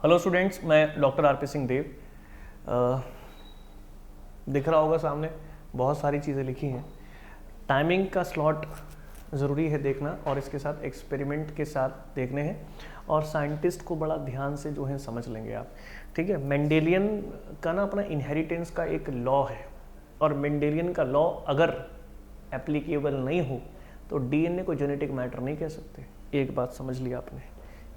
Hello students, मैं doctor R P Singh देव। दिख रहा होगा सामने बहुत सारी चीज़ें लिखी हैं। टाइमिंग का स्लॉट ज़रूरी है देखना, और इसके साथ एक्सपेरिमेंट के साथ देखने हैं, और साइंटिस्ट को बड़ा ध्यान से जो है समझ लेंगे आप। ठीक है, मेंडेलियन का ना अपना इनहेरिटेंस का एक लॉ है, और मेंडेलियन का लॉ अगर एप्लीकेबल नहीं हो तो डीएनए को जेनेटिक मैटर नहीं कह सकते। एक बात समझ लिया आपने।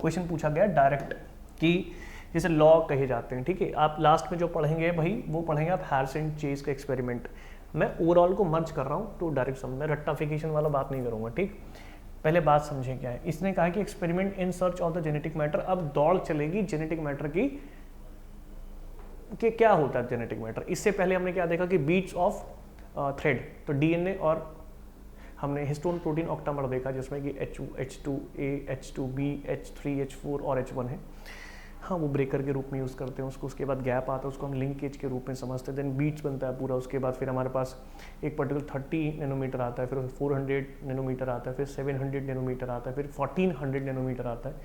क्वेश्चन पूछा गया डायरेक्ट कि जैसे लॉ कहे जाते हैं, ठीक है। आप लास्ट में जो पढ़ेंगे भाई वो पढ़ेंगे आप हैर्स एंड चेज का एक्सपेरिमेंट। मैं ओवरऑल को मर्ज कर रहा हूँ तो डायरेक्ट समझ, मैं रट्टाफिकेशन वाला बात नहीं करूँगा। ठीक, पहले बात समझें क्या है। इसने कहा कि experiment in search of the genetic matter. अब दौड़ चलेगी जेनेटिक मैटर की कि क्या होता है जेनेटिक मैटर। इससे पहले हमने क्या देखा कि बीट्स ऑफ थ्रेड, तो डीएनए, और हमने हिस्टोन प्रोटीन ऑक्टामर देखा जिसमें कि H2A, H2B, H3, H4 और H1 है। हाँ, वो ब्रेकर के रूप में यूज़ करते हैं उसको। उसके बाद गैप आता है, उसको हम लिंकेज के रूप में समझते हैं। देन बीट्स बनता है पूरा। उसके बाद फिर हमारे पास एक पर्टिकुलर 30 नैनोमीटर आता है, फिर 400 नैनोमीटर आता है, फिर 700 नैनोमीटर आता है, फिर 1400 नैनोमीटर आता है।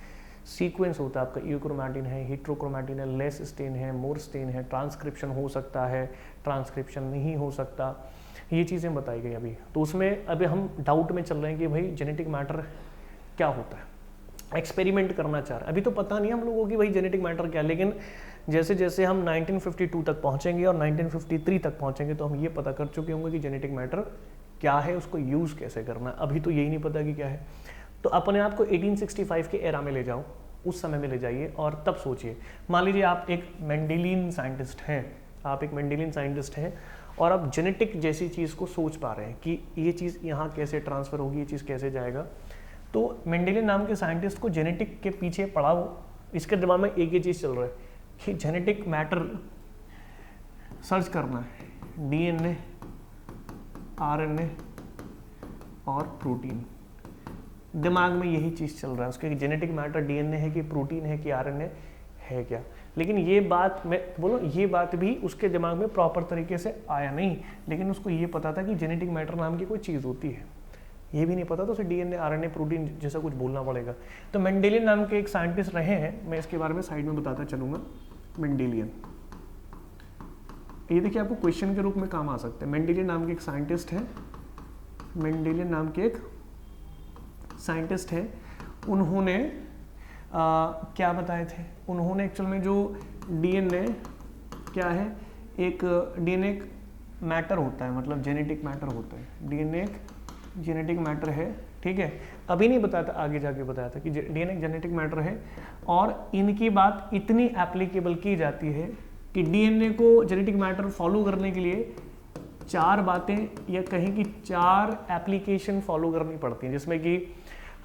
सीक्वेंस होता है आपका, यूक्रोमैटिन है, हेट्रोक्रोमैटिन है, लेस स्टेन है, मोर स्टेन है, ट्रांसक्रिप्शन हो सकता है, ट्रांसक्रिप्शन नहीं हो सकता, ये चीज़ें बताई गई अभी। तो उसमें अभी हम डाउट में चल रहे हैं कि भाई जेनेटिक मैटर क्या होता है, एक्सपेरिमेंट करना चाह रहे हैं। अभी तो पता नहीं हम लोगों की भाई जेनेटिक मैटर क्या है, लेकिन जैसे जैसे हम 1952 तक पहुंचेंगे और 1953 तक पहुंचेंगे तो हम ये पता कर चुके होंगे कि जेनेटिक मैटर क्या है, उसको यूज़ कैसे करना है। अभी तो यही नहीं पता कि क्या है। तो अपने आप को 1865 के एरा में ले जाओ, उस समय में ले जाइए और तब सोचिए। मान लीजिए आप एक मेंडेलियन साइंटिस्ट हैं, आप एक मेंडेलियन साइंटिस्ट हैं और आप जेनेटिक जैसी चीज़ को सोच पा रहे हैं कि ये चीज़ यहाँ कैसे ट्रांसफ़र होगी, ये चीज़ कैसे जाएगा। तो मेंडेलियन नाम के साइंटिस्ट को जेनेटिक के पीछे पड़ा हो, इसके दिमाग में एक ही चीज़ चल रहा है कि जेनेटिक मैटर सर्च करना है, डीएनए, आरएनए और प्रोटीन। दिमाग में यही चीज़ चल रहा है उसके कि जेनेटिक मैटर डीएनए है कि प्रोटीन है कि आरएनए है क्या। लेकिन ये बात, मैं बोलो, ये बात भी उसके दिमाग में प्रॉपर तरीके से आया नहीं, लेकिन उसको ये पता था कि जेनेटिक मैटर नाम की कोई चीज़ होती है। ये भी नहीं पता तो उसे डीएनए, आरएनए, प्रोटीन जैसा कुछ बोलना पड़ेगा। तो मेंडेलियन नाम के एक साइंटिस्ट रहे हैं, मैं इसके बारे में साइड में बताता चलूँगा। मेंडेलियन, ये देखिए आपको क्वेश्चन के रूप में काम आ सकता है। मेंडेलियन नाम के एक साइंटिस्ट हैं, मेंडेलियन नाम के एक साइंटिस्ट हैं। उन्होंने क्या बताए थे, उन्होंने एक्चुअल में जो डीएनए क्या है, एक डीएनए एक मैटर होता है, मतलब जेनेटिक मैटर होता है। डीएनए एक जेनेटिक मैटर है, ठीक है। अभी नहीं बताया था, आगे जाके बताया था कि डीएनए जेनेटिक मैटर है। और इनकी बात इतनी एप्लीकेबल की जाती है कि डीएनए को जेनेटिक मैटर फॉलो करने के लिए 4 बातें या कहीं की 4 एप्लीकेशन फॉलो करनी पड़ती हैं, जिसमें कि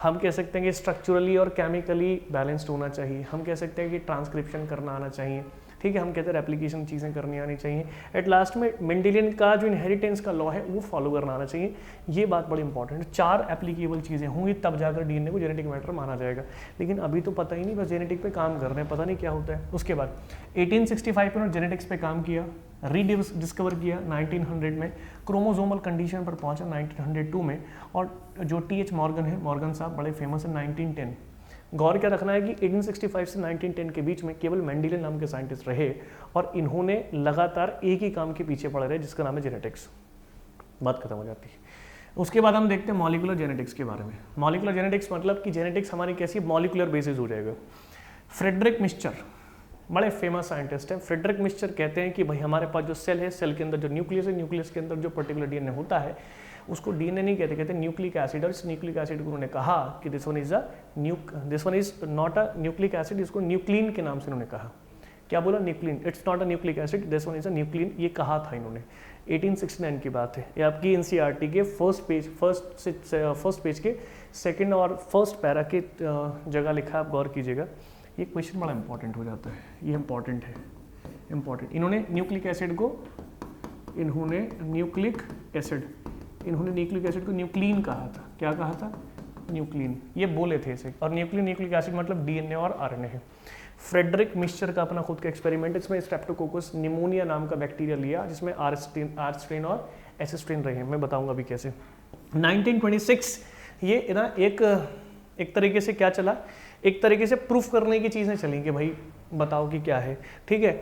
हम कह सकते हैं कि स्ट्रक्चरली और केमिकली बैलेंस्ड होना चाहिए, हम कह सकते हैं कि ट्रांसक्रिप्शन करना आना चाहिए, ठीक है, हम कहते हैं रेप्लिकेशन चीज़ें करनी आनी चाहिए। एट लास्ट में मेंडेलियन का जो इनहेरिटेंस का लॉ है वो फॉलो करना आना चाहिए। ये बात बड़ी इंपॉर्टेंट है। 4 एप्लीकेबल चीज़ें होंगी तब जाकर डीएनए को जेनेटिक मैटर माना जाएगा। लेकिन अभी तो पता ही नहीं, बस जेनेटिक पे काम कर रहे हैं, पता नहीं क्या होता है। उसके बाद 1865 में जेनेटिक्स पे काम किया, डिस्कवर किया 1900 में, क्रोमोसोमल कंडीशन पर पहुंचा 1902 में, और जो TH मॉर्गन है, मॉर्गन साहब बड़े फेमस है 1910। गौर क्या रखना है कि 1865 से 1910 के बीच में केवल मेंडेलियन नाम के साइंटिस्ट रहे और इन्होंने लगातार एक ही काम के पीछे पड़े रहे, जिसका नाम है जेनेटिक्स। बात खत्म हो जाती है। उसके बाद हम देखते हैं मॉलिकुलर जेनेटिक्स के बारे में। मॉलिकुलर जेनेटिक्स मतलब कि जेनेटिक्स हमारी कैसी मॉलिकुलर बेसिस हो जाएगा। फ्रेडरिक मिस्चर बड़े फेमस साइंटिस्ट हैं। फ्रेडरिक मिस्चर कहते हैं कि भाई हमारे पास जो सेल है, सेल के अंदर जो न्यूक्लियस है, न्यूक्लियस के अंदर जो पर्टिकुलर डीएनए होता है उसको डीएनए नहीं कहते, कहते न्यूक्लिक एसिड। और इस न्यूक्लिक एसिड को उन्होंने कहा कि this one is not a nucleic acid, इसको न्यूक्लिन के नाम से उन्होंने कहा। क्या बोला? Nuclein. It's not a nucleic acid, this one is a nuclein, ये कहा था इन्होंने। 1869 की बात है। ये आपकी एनसीईआरटी के फर्स्ट पेज के सेकंड और फर्स्ट पैरा के जगह लिखा है, आप गौर कीजिएगा। ये क्वेश्चन बड़ा इंपॉर्टेंट हो जाता है, ये इंपॉर्टेंट है, इंपॉर्टेंट। इन्होंने न्यूक्लिक एसिड को न्यूक्लिन कहा था। क्या कहा था? न्यूक्लिन, ये बोले थे इसे। और न्यूक्लिक एसिड मतलब डीएनए और आरएनए है। फ्रेडरिक मिस्चर का अपना खुद का एक्सपेरिमेंट, इसमें स्ट्रेप्टोकोकस निमोनिया नाम का बैक्टीरिया लिया, जिसमें आर स्ट्रेन और एस स्ट्रेन रहे हैं। मैं बताऊंगा अभी कैसे। 1926 ये ना एक तरीके से क्या चला एक तरीके से प्रूफ करने की चीज़ें चली कि भाई बताओ कि क्या है, ठीक है।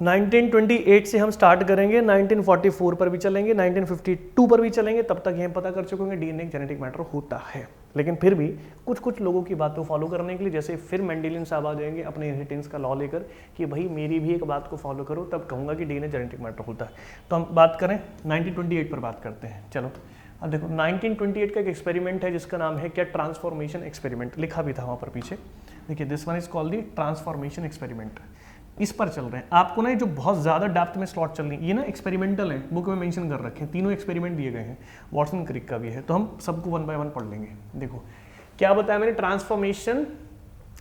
1928 से हम स्टार्ट करेंगे, 1944 पर भी चलेंगे, 1952 पर भी चलेंगे, तब तक ये पता कर चुके होंगे डीएनए जेनेटिक मैटर होता है। लेकिन फिर भी कुछ कुछ लोगों की बात को फॉलो करने के लिए, जैसे फिर मेंडेलियन साहब आ जाएंगे अपने इनहेरिटेंस का लॉ लेकर कि भाई मेरी भी एक बात को फॉलो करो, तब कहूँगा कि डीएनए जेनेटिक मैटर होता है। तो हम बात करें 1928 पर बात करते हैं। चलो अब देखो 1928 का एक एक्सपेरिमेंट है जिसका नाम है क्या, ट्रांसफॉर्मेशन एक्सपेरिमेंट, लिखा भी था वहाँ पर पीछे। देखिए this one is called the transformation experiment. इस पर चल रहे हैं आपको ना, जो बहुत ज़्यादा डेप्थ में स्लॉट चल रही है, ये ना एक्सपेरिमेंटल है, बुक में मेंशन कर रखे हैं, तीनों एक्सपेरिमेंट दिए गए हैं, वाटसन क्रिक का भी है, तो हम सबको 1 बाय 1 पढ़ लेंगे। देखो क्या बताया मैंने, ट्रांसफॉर्मेशन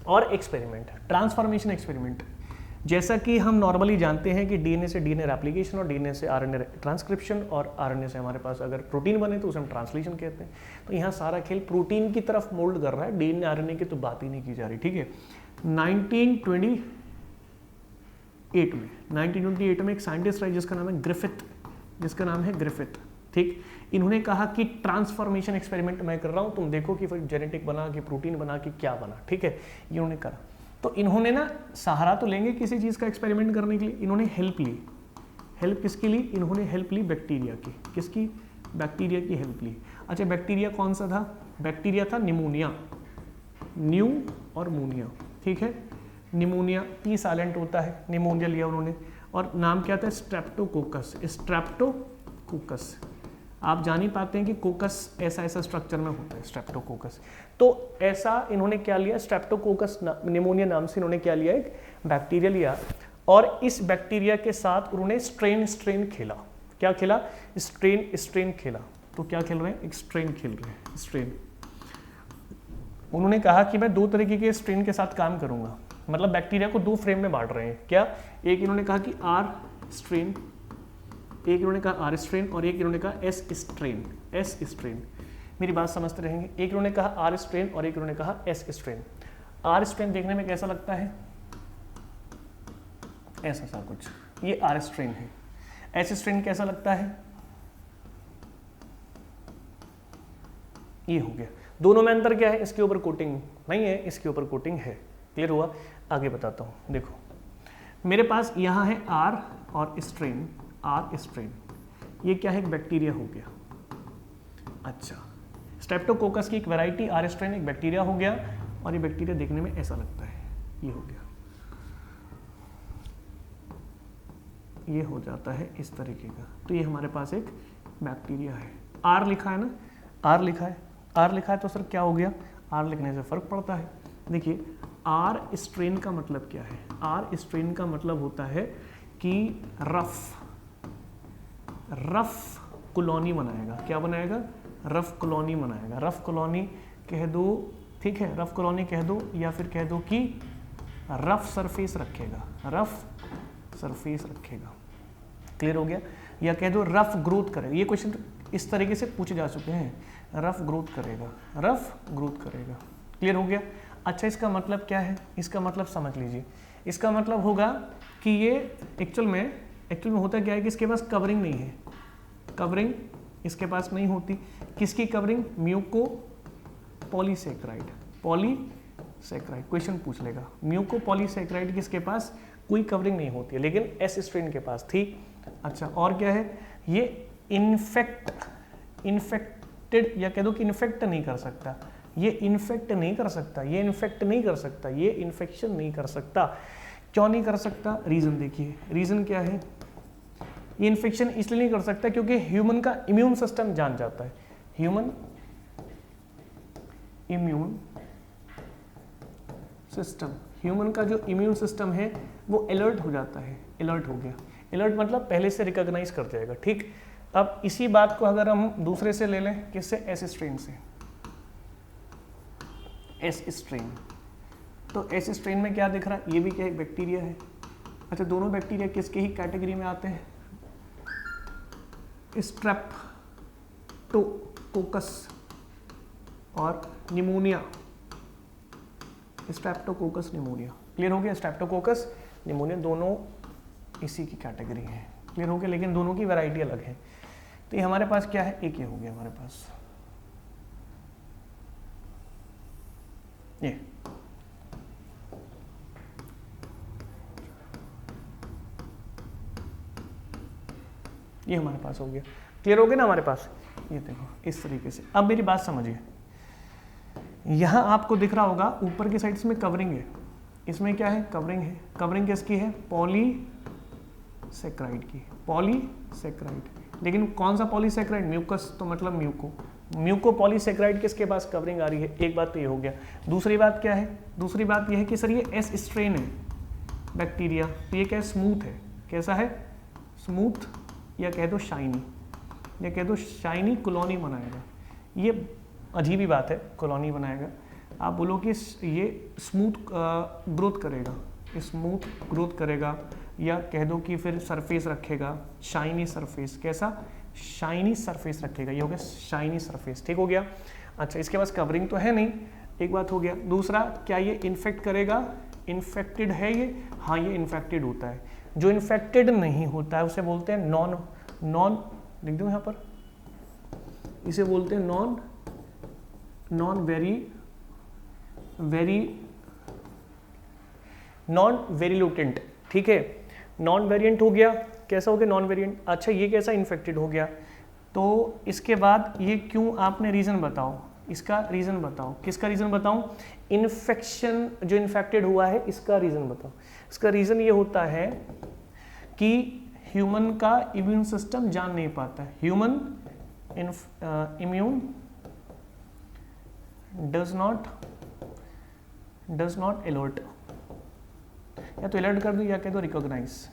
और एक्सपेरिमेंट। ट्रांसफॉर्मेशन एक्सपेरिमेंट, जैसा कि हम नॉर्मली जानते हैं कि डीएनए से डीएनए रेप्लिकेशन और डीएनए से आरएनए ट्रांसक्रिप्शन और आरएनए से हमारे पास अगर प्रोटीन बने तो उसे हम ट्रांसलेशन कहते हैं। तो यहाँ सारा खेल प्रोटीन की तरफ मोल्ड कर रहा है, डीएनए आरएनए की तो बात ही नहीं की जा रही, ठीक है। 1928 में एक साइंटिस्ट है जिसका नाम है ग्रिफिथ, ठीक। इन्होंने कहा कि ट्रांसफॉर्मेशन एक्सपेरिमेंट मैं कर रहा हूँ, तुम देखो कि फिर जेनेटिक बना कि प्रोटीन बना कि क्या बना, ठीक है। ये उन्होंने करा, तो इन्होंने ना सहारा तो लेंगे किसी चीज़ का एक्सपेरिमेंट करने के लिए, इन्होंने हेल्प ली। हेल्प किसकी ली? इन्होंने हेल्प ली बैक्टीरिया की। किसकी? बैक्टीरिया की हेल्प ली। अच्छा बैक्टीरिया कौन सा था? बैक्टीरिया था निमोनिया, न्यू और मोनिया, ठीक है। निमोनिया पी साइलेंट होता है, निमोनिया लिया उन्होंने, और नाम क्या था? स्ट्रेप्टोकोकस। आप जान ही पाते हैं कि कोकस ऐसा स्ट्रक्चर में होता है, स्ट्रेप्टोकोकस। तो ऐसा इन्होंने क्या लिया, स्ट्रेप्टोकोकस निमोनिया नाम से इन्होंने क्या लिया, एक बैक्टीरिया लिया, और इस बैक्टीरिया के साथ उन्होंने स्ट्रेन खेला। क्या खेला? स्ट्रेन खेला। तो क्या खेल रहे हैं? एक स्ट्रेन खेल रहे हैं, स्ट्रेन। उन्होंने कहा कि मैं 2 तरीके के स्ट्रेन के साथ काम करूंगा, मतलब बैक्टीरिया को 2 फ्रेम में बांट रहे हैं। क्या? एक इन्होंने कहा कि आर स्ट्रेन, एक इन्होंने कहा आर स्ट्रेन, और एक इन्होंने कहा एस स्ट्रेन। मेरी बात समझते रहेंगे। एक इन्होंने कहा आर स्ट्रेन और एक इन्होंने कहा एस स्ट्रेन। आर स्ट्रेन देखने में कैसा लगता है? ऐसा सा कुछ, ये आर स्ट्रेन है। एस स्ट्रेन कैसा लगता है? ये हो गया। दोनों में अंतर क्या है? इसके ऊपर कोटिंग नहीं है, इसके ऊपर कोटिंग है। क्लियर हुआ? आगे बताता हूँ। देखो मेरे पास यहाँ है आर और स्ट्रेन, आर स्ट्रेन। ये क्या है? एक बैक्टीरिया हो गया। अच्छा, स्ट्रेप्टोकोकस की एक वैरायटी आर स्ट्रेन एक बैक्टीरिया हो गया, और ये बैक्टीरिया देखने में ऐसा लगता है, ये हो गया, ये हो जाता है इस तरीके का। तो ये हमारे पास एक बैक्टीरिया है। आर लिखा है ना, आर लिखा है, आर लिखा है, तो सर क्या हो गया? आर लिखने से फर्क पड़ता है। देखिए आर स्ट्रेन का मतलब क्या है? आर स्ट्रेन का मतलब होता है कि रफ कॉलोनी बनाएगा। क्या बनाएगा? रफ कॉलोनी बनाएगा। रफ कॉलोनी कह दो, ठीक है, रफ कॉलोनी कह दो, या फिर कह दो कि रफ सरफेस रखेगा, रफ सरफेस रखेगा। क्लियर हो गया? या कह दो रफ ग्रोथ करेगा। ये क्वेश्चन इस तरीके से पूछे जा चुके हैं, रफ ग्रोथ करेगा, रफ ग्रोथ करेगा। क्लियर हो गया? अच्छा इसका मतलब क्या है? इसका मतलब समझ लीजिए। इसका मतलब होगा कि ये एक्चुअल में होता क्या है कि इसके पास कवरिंग नहीं है, कवरिंग इसके पास नहीं होती। किसकी covering? Muco polysaccharide, polysaccharide. Question पूछ लेगा, म्यूको पॉलीसेक्राइड किसके पास कोई कवरिंग नहीं होती है, लेकिन एस स्ट्रेन के पास थी। अच्छा और क्या है? ये इन्फेक्टेड, या कह दो कि इन्फेक्ट नहीं कर सकता, ये इन्फेक्ट नहीं कर सकता, ये इन्फेक्ट नहीं कर सकता, ये इन्फेक्शन नहीं कर सकता। क्यों नहीं कर सकता? रीजन देखिए, रीजन क्या है? ये इन्फेक्शन इसलिए नहीं कर सकता क्योंकि ह्यूमन का इम्यून सिस्टम जान जाता है, ह्यूमन इम्यून सिस्टम, ह्यूमन का जो इम्यून सिस्टम है वो अलर्ट हो जाता है। अलर्ट हो गया, अलर्ट मतलब पहले से रिकॉग्नाइज कर जाएगा। ठीक, अब इसी बात को अगर हम दूसरे से ले लें, किससे? एस स्ट्रेन से, एस स्ट्रेन। तो एस स्ट्रेन में क्या दिख रहा है? ये भी क्या एक बैक्टीरिया है। अच्छा दोनों बैक्टीरिया किसके ही कैटेगरी में आते हैं? स्ट्रेप्टोकोकस और निमोनिया, स्ट्रेप्टोकोकस निमोनिया। क्लियर हो गया? स्ट्रेप्टोकोकस निमोनिया दोनों इसी की कैटेगरी है। क्लियर हो गया? लेकिन दोनों की वैरायटी अलग है। तो ये हमारे पास क्या है? एक ये हो गया हमारे पास, ये ये हमारे पास हो गया। क्लियर हो गया ना हमारे पास? ये देखो इस तरीके से। अब मेरी बात समझिए, यहाँ आपको दिख रहा होगा ऊपर की साइड इसमें कवरिंग है, इसमें क्या है? कवरिंग है। कवरिंग किसकी है? पॉलीसेक्राइड की, पॉलीसेक्राइड। लेकिन कौन सा पॉलीसेक्राइड? म्यूकस, तो मतलब म्यूको पॉलीसेक्राइड किसके पास कवरिंग आ रही है? एक बात तो ये हो गया। दूसरी बात क्या है? दूसरी बात ये है कि सर ये एस स्ट्रेन है बैक्टीरिया, तो ये क्या स्मूथ है? कैसा है? स्मूथ, या कह दो शाइनी, या कह दो शाइनी कॉलोनी बनाएगा। ये अजीब ही बात है, कॉलोनी बनाएगा। आप बोलो कि ये स्मूथ ग्रोथ करेगा, स्मूथ ग्रोथ करेगा, या कह दो कि फिर सरफेस रखेगा, शाइनी सरफेस। कैसा? शाइनी सरफेस रखेगा। ये हो गया शाइनी सरफेस, ठीक हो गया। अच्छा, इसके पास कवरिंग तो है नहीं, एक बात हो गया। दूसरा, क्या ये इन्फेक्ट करेगा? इन्फेक्टेड है ये? हाँ, ये इन्फेक्टेड होता है। जो इन्फेक्टेड नहीं होता है उसे बोलते हैं नॉन लिख दो यहाँ पर, इसे बोलते हैं नॉन वेरिएंट, ठीक है। नॉन वेरिएंट हो गया। कैसा हो गया? Non variant. अच्छा, ये कैसा? इन्फेक्टेड हो गया। तो इसके बाद ये क्यों? आपने रीजन बताओ, इसका रीजन बताओ। किसका रीजन बताऊं? इन्फेक्शन जो इन्फेक्टेड हुआ है इसका रीजन बताओ। इसका रीजन ये होता है कि ह्यूमन का इम्यून सिस्टम जान नहीं पाता है। Human immune does not alert, या तो अलर्ट कर दो या कह दो रिकॉग्नाइज।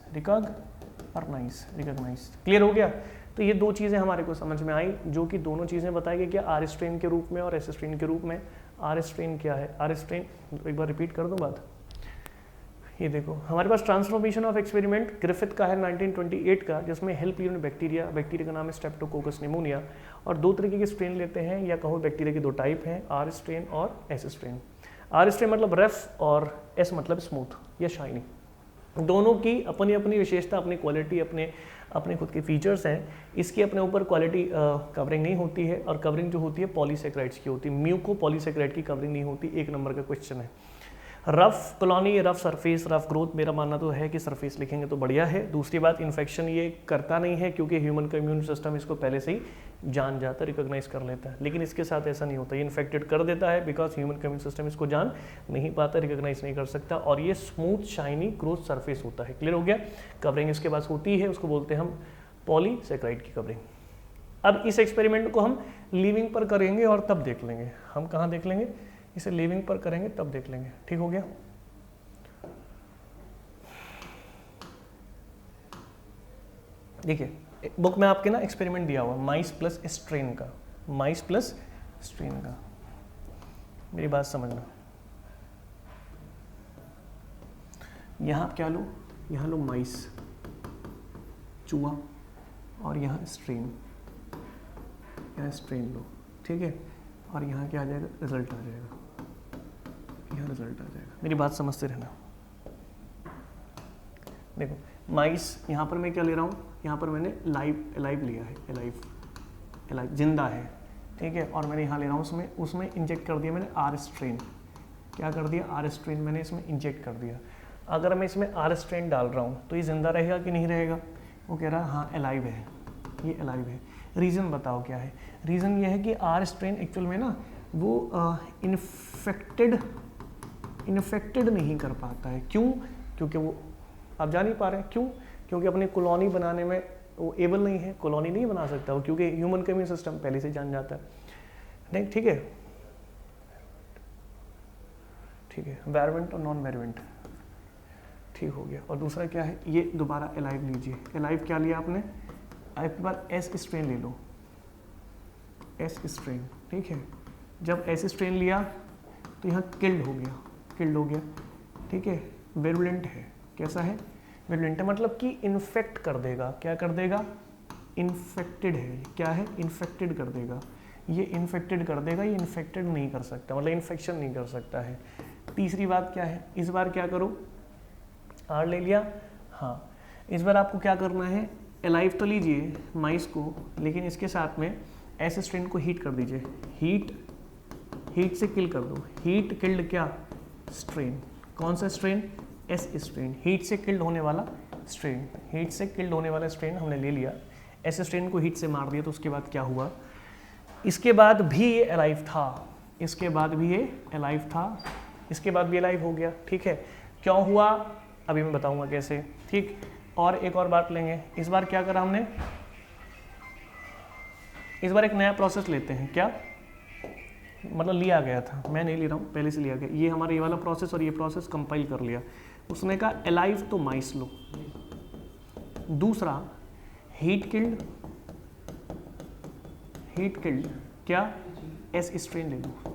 क्लियर हो गया? तो ये दो चीज़ें हमारे को समझ में आई, जो कि दोनों चीज़ें बताई गई कि आर स्ट्रेन के रूप में और एस स्ट्रेन के रूप में। आर स्ट्रेन क्या है? आर स्ट्रेन, एक बार रिपीट कर दो बात। ये देखो हमारे पास ट्रांसफॉर्मेशन ऑफ एक्सपेरिमेंट ग्रिफिथ का है 1928 का, जिसमें हेल्प यूनिट बैक्टीरिया का नाम है स्ट्रेप्टोकोकस निमोनिया, और दो तरीके के स्ट्रेन लेते हैं, या कहो बैक्टीरिया के दो टाइप हैं, आर स्ट्रेन और एस स्ट्रेन। आर स्ट्रेन मतलब रफ और एस मतलब स्मूथ या शाइनी। दोनों की अपनी अपनी विशेषता, अपनी क्वालिटी, अपने खुद के फीचर्स हैं। इसकी अपने ऊपर क्वालिटी कवरिंग नहीं होती है, और कवरिंग जो होती है पॉलीसेक्राइड्स की होती है। म्यूको पॉलीसेक्राइड की कवरिंग नहीं होती। एक नंबर का क्वेश्चन है। Rough colony, rough surface, rough growth, मेरा मानना तो है कि सरफेस लिखेंगे तो बढ़िया है। दूसरी बात, इन्फेक्शन ये करता नहीं है, क्योंकि ह्यूमन का इम्यून सिस्टम इसको पहले से ही जान जाता है, रिकॉग्नाइज कर लेता है। लेकिन इसके साथ ऐसा नहीं होता, ये इन्फेक्टेड कर देता है, बिकॉज ह्यूमन का इम्यून सिस्टम इसको जान नहीं पाता, रिकॉग्नाइज नहीं कर सकता, और ये स्मूथ शाइनी ग्रोथ सरफेस होता है। क्लियर हो गया? कवरिंग इसके पास होती है, उसको बोलते हैं हम पॉलीसेक्राइड की कवरिंग। अब इस एक्सपेरिमेंट को हम लिविंग पर करेंगे और तब देख लेंगे। हम कहाँ देख लेंगे? इसे लिविंग पर करेंगे तब देख लेंगे। ठीक हो गया? देखिए बुक में आपके ना एक्सपेरिमेंट दिया हुआ माइस प्लस स्ट्रेन का, माइस प्लस स्ट्रेन का। मेरी बात समझना, यहाँ क्या लो? यहाँ लो माइस, चूहा, और यहाँ स्ट्रेन, यहाँ स्ट्रेन लो, ठीक है। और यहाँ क्या आ जाएगा? रिजल्ट आ जाएगा, यहाँ रिजल्ट आ जाएगा। मेरी बात समझते रहना। देखो माइस, यहाँ पर मैं क्या ले रहा हूँ? यहाँ पर मैंने लाइव लिया है, लाइव जिंदा है, ठीक है। और मैंने यहाँ ले रहा हूँ, उसमें इंजेक्ट कर दिया मैंने आर स्ट्रेन। क्या कर दिया? आर स्ट्रेन मैंने इसमें इंजेक्ट कर दिया। अगर मैं इसमें आर स्ट्रेन डाल रहा हूँ तो ये जिंदा रहेगा कि नहीं रहेगा? वो कह रहा है हाँ अलाइव है, ये अलाइव है। रीज़न बताओ क्या है? रीज़न ये है कि आर स्ट्रेन एक्चुअल में ना वो इन्फेक्टेड नहीं कर पाता है। क्यों? क्योंकि वो आप जान नहीं पा रहे हैं। क्यों? क्योंकि अपनी कॉलोनी बनाने में वो एबल नहीं है, कॉलोनी नहीं बना सकता वो, क्योंकि ह्यूमन का इम्यून सिस्टम पहले से जान जाता है। नहीं, ठीक है, ठीक है। वेरिएंट और नॉन वेरिएंट, ठीक हो गया। और दूसरा क्या है? ये दोबारा अलाइव लीजिए। अलाइव क्या लिया आपने? एक बार एस स्ट्रेन ले लो, एस स्ट्रेन, ठीक है। जब एस स्ट्रेन लिया तो यहाँ किल्ड हो गया, ठीक है। वेरुलेंट है, कैसा है? वेरुलेंट है, मतलब कि इन्फेक्ट कर देगा। क्या कर देगा? इन्फेक्टेड है, क्या है? इन्फेक्टेड कर देगा। ये इन्फेक्टेड कर देगा, ये इन्फेक्टेड नहीं कर सकता, मतलब इन्फेक्शन नहीं कर सकता है। तीसरी बात क्या है? इस बार क्या करो? आर ले लिया, हाँ। इस बार आपको क्या करना है? अलाइव तो लीजिए माइस को, लेकिन इसके साथ में एस स्ट्रेन को हीट कर दीजिए। हीट से किल कर दो। हीट किल्ड क्या? स्ट्रेन। कौन सा स्ट्रेन? एस स्ट्रेन, हीट से किल्ड होने वाला स्ट्रेन। हीट से किल्ड होने वाला स्ट्रेन हमने ले लिया। एस स्ट्रेन को हीट से मार दिया तो उसके बाद क्या हुआ, इसके बाद भी ये अलाइव था, इसके बाद भी ये अलाइव था, इसके बाद भी अलाइव हो गया, ठीक है। क्यों हुआ अभी मैं बताऊंगा कैसे, ठीक। और एक और बात लेंगे, इस बार क्या करा हमने, इस बार एक नया प्रोसेस लेते हैं, क्या मतलब लिया गया था, मैं नहीं ले रहा हूँ, पहले से लिया गया, ये हमारा ये वाला प्रोसेस और ये प्रोसेस कंपाइल कर लिया। उसने कहा अलाइव तो माइस लो, दूसरा हीट किल्ड क्या एस स्ट्रेन ले लो,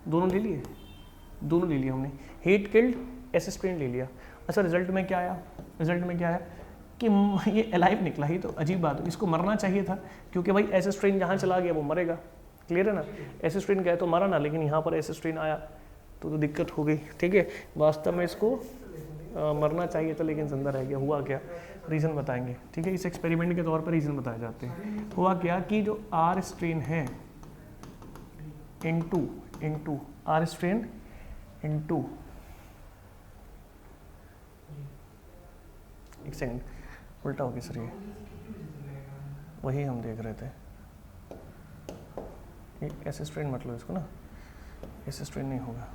दोनों ले लिए, दोनों ले लिया हमने, हीट किल्ड एस स्ट्रेन ले लिया। अच्छा रिजल्ट में क्या आया, रिजल्ट में क्या आया कि ये अलाइव निकला, ही तो अजीब बात है, इसको मरना चाहिए था क्योंकि भाई एस स्ट्रेन जहाँ चला गया वो मरेगा, क्लियर है ना, एस स्ट्रेन गया तो मरा ना, लेकिन यहाँ पर एस स्ट्रेन आया तो दिक्कत हो गई, ठीक है। वास्तव में इसको मरना चाहिए था लेकिन जिंदा रह गया, हुआ क्या, रीज़न बताएंगे, ठीक है। इस एक्सपेरिमेंट के तौर पर रीज़न बताए जाते हैं। हुआ क्या कि जो आर स्ट्रेन है इनटू आर स्ट्रेन इनटू, एक सेकंड उल्टा हो गया सर, ये वही हम देख रहे थे, एस स्ट्रेन मत लो इसको ना, एस स्ट्रेन नहीं होगा,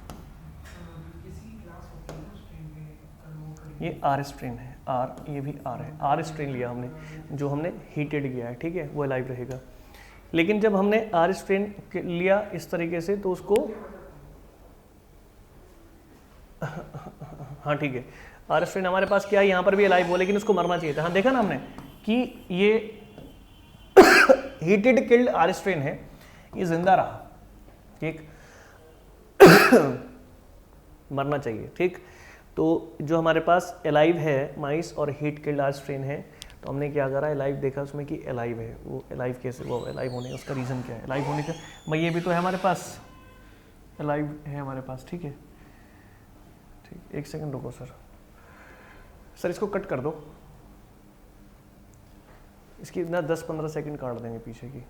ये आर स्ट्रेन है, आर ये भी आर है, आर स्ट्रेन लिया हमने, जो हमने हीटेड किया है, ठीक है, वो लाइव रहेगा। लेकिन जब हमने आर स्ट्रेन लिया इस तरीके से तो उसको हाँ ठीक है, आर स्ट्रेन हमारे पास क्या है, यहाँ पर भी लाइव हो, लेकिन उसको मरना चाहिए था। हाँ देखा ना हमने कि ये हीटेड किल्ड आर स्ट्रेन है, ये जिंदा रहा, ठीक मरना चाहिए, ठीक। तो जो हमारे पास अलाइव है माइस और हीट किल्ड आर स्ट्रेन है, तो हमने क्या करा, अलाइव देखा उसमें कि अलाइव है, वो अलाइव कैसे, वो अलाइव होने उसका रीज़न क्या है, अलाइव होने का भाई ये भी तो है हमारे पास, अलाइव है हमारे पास, ठीक है, ठीक। एक सेकंड रुको सर इसको कट कर दो, इसकी ना 10-15 सेकंड काट देंगे पीछे की।